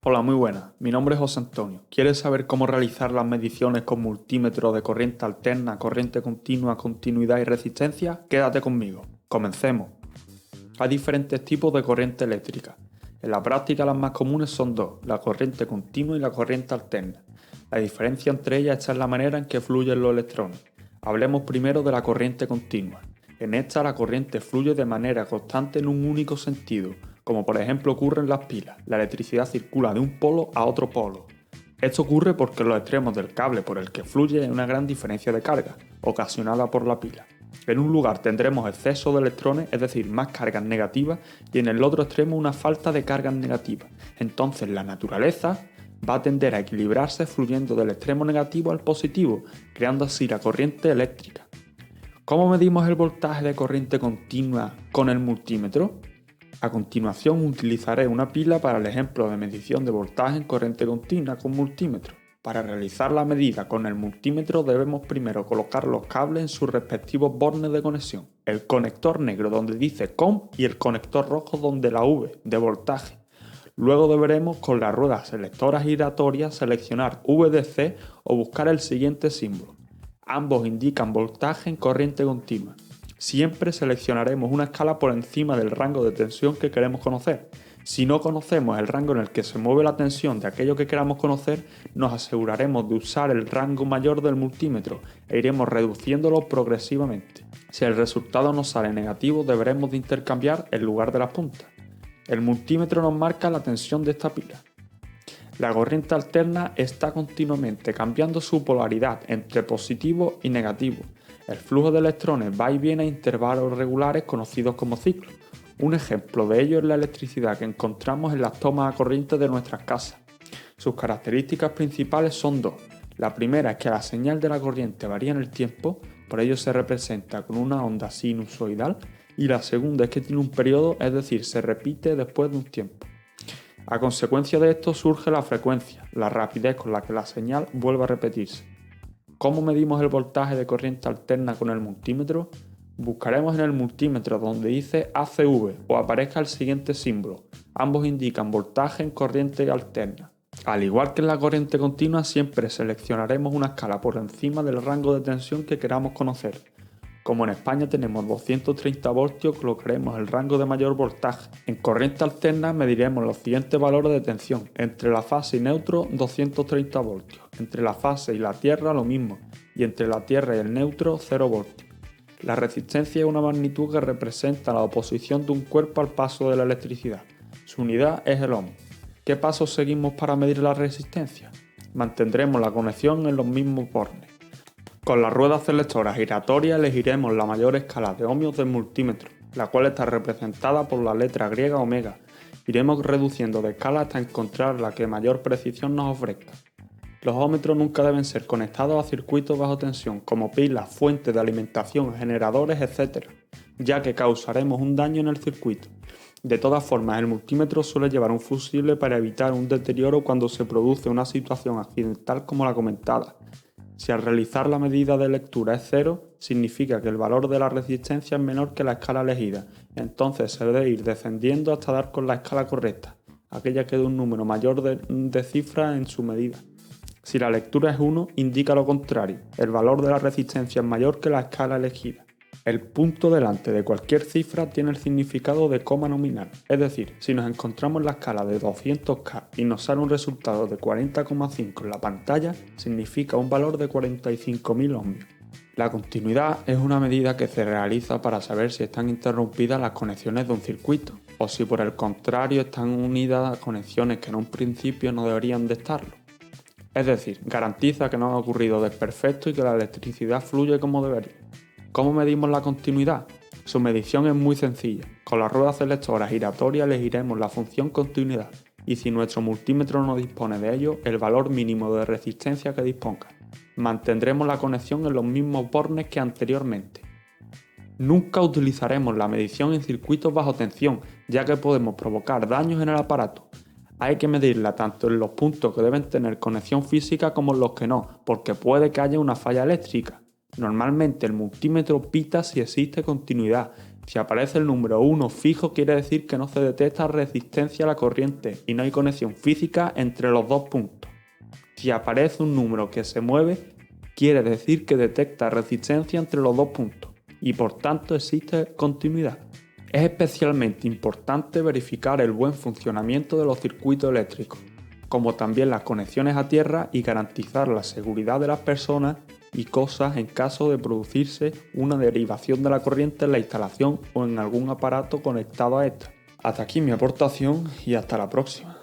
Hola, muy buenas. Mi nombre es José Antonio. ¿Quieres saber cómo realizar las mediciones con multímetro de corriente alterna, corriente continua, continuidad y resistencia? Quédate conmigo. Comencemos. Hay diferentes tipos de corriente eléctrica. En la práctica las más comunes son dos, la corriente continua y la corriente alterna. La diferencia entre ellas está en la manera en que fluyen los electrones. Hablemos primero de la corriente continua. En esta la corriente fluye de manera constante en un único sentido, como por ejemplo ocurre en las pilas. La electricidad circula de un polo a otro polo. Esto ocurre porque los extremos del cable por el que fluye hay una gran diferencia de carga, ocasionada por la pila. En un lugar tendremos exceso de electrones, es decir, más cargas negativas, y en el otro extremo una falta de cargas negativas. Entonces la naturaleza va a tender a equilibrarse fluyendo del extremo negativo al positivo, creando así la corriente eléctrica. ¿Cómo medimos el voltaje de corriente continua con el multímetro? A continuación utilizaré una pila para el ejemplo de medición de voltaje en corriente continua con multímetro. Para realizar la medida con el multímetro debemos primero colocar los cables en sus respectivos bornes de conexión, el conector negro donde dice COM y el conector rojo donde la V de voltaje. Luego deberemos con las ruedas selectoras giratorias seleccionar VDC o buscar el siguiente símbolo. Ambos indican voltaje en corriente continua. Siempre seleccionaremos una escala por encima del rango de tensión que queremos conocer. Si no conocemos el rango en el que se mueve la tensión de aquello que queramos conocer, nos aseguraremos de usar el rango mayor del multímetro e iremos reduciéndolo progresivamente. Si el resultado nos sale negativo, deberemos de intercambiar el lugar de las puntas. El multímetro nos marca la tensión de esta pila. La corriente alterna está continuamente cambiando su polaridad entre positivo y negativo. El flujo de electrones va y viene a intervalos regulares conocidos como ciclos. Un ejemplo de ello es la electricidad que encontramos en las tomas a corriente de nuestras casas. Sus características principales son dos. La primera es que la señal de la corriente varía en el tiempo, por ello se representa con una onda sinusoidal, y la segunda es que tiene un periodo, es decir, se repite después de un tiempo. A consecuencia de esto surge la frecuencia, la rapidez con la que la señal vuelve a repetirse. ¿Cómo medimos el voltaje de corriente alterna con el multímetro? Buscaremos en el multímetro donde dice ACV o aparezca el siguiente símbolo. Ambos indican voltaje en corriente alterna. Al igual que en la corriente continua, siempre seleccionaremos una escala por encima del rango de tensión que queramos conocer. Como en España tenemos 230 voltios, colocaremos el rango de mayor voltaje. En corriente alterna mediremos los siguientes valores de tensión. Entre la fase y neutro, 230 voltios. Entre la fase y la Tierra, lo mismo. Y entre la Tierra y el neutro, 0 voltios. La resistencia es una magnitud que representa la oposición de un cuerpo al paso de la electricidad. Su unidad es el ohm. ¿Qué pasos seguimos para medir la resistencia? Mantendremos la conexión en los mismos bornes. Con las ruedas selectoras giratorias elegiremos la mayor escala de ohmios del multímetro, la cual está representada por la letra griega omega. Iremos reduciendo de escala hasta encontrar la que mayor precisión nos ofrezca. Los ohmmetros nunca deben ser conectados a circuitos bajo tensión, como pilas, fuentes de alimentación, generadores, etc., ya que causaremos un daño en el circuito. De todas formas, el multímetro suele llevar un fusible para evitar un deterioro cuando se produce una situación accidental como la comentada. Si al realizar la medida de lectura es 0, significa que el valor de la resistencia es menor que la escala elegida, entonces se debe ir descendiendo hasta dar con la escala correcta, aquella que dé un número mayor de cifras en su medida. Si la lectura es 1, indica lo contrario, el valor de la resistencia es mayor que la escala elegida. El punto delante de cualquier cifra tiene el significado de coma nominal, es decir, si nos encontramos en la escala de 200K y nos sale un resultado de 40,5 en la pantalla, significa un valor de 45.000 ohmios. La continuidad es una medida que se realiza para saber si están interrumpidas las conexiones de un circuito, o si por el contrario están unidas a conexiones que en un principio no deberían de estarlo. Es decir, garantiza que no ha ocurrido desperfecto y que la electricidad fluye como debería. ¿Cómo medimos la continuidad? Su medición es muy sencilla. Con las ruedas selectoras giratorias elegiremos la función continuidad y si nuestro multímetro no dispone de ello, el valor mínimo de resistencia que disponga. Mantendremos la conexión en los mismos bornes que anteriormente. Nunca utilizaremos la medición en circuitos bajo tensión, ya que podemos provocar daños en el aparato. Hay que medirla tanto en los puntos que deben tener conexión física como en los que no, porque puede que haya una falla eléctrica. Normalmente el multímetro pita si existe continuidad, Si aparece el número 1 fijo, quiere decir que no se detecta resistencia a la corriente y no hay conexión física entre los dos puntos. Si aparece un número que se mueve, quiere decir que detecta resistencia entre los dos puntos y por tanto existe continuidad. Es especialmente importante verificar el buen funcionamiento de los circuitos eléctricos, como también las conexiones a tierra, y garantizar la seguridad de las personas y cosas en caso de producirse una derivación de la corriente en la instalación o en algún aparato conectado a esta. Hasta aquí mi aportación y hasta la próxima.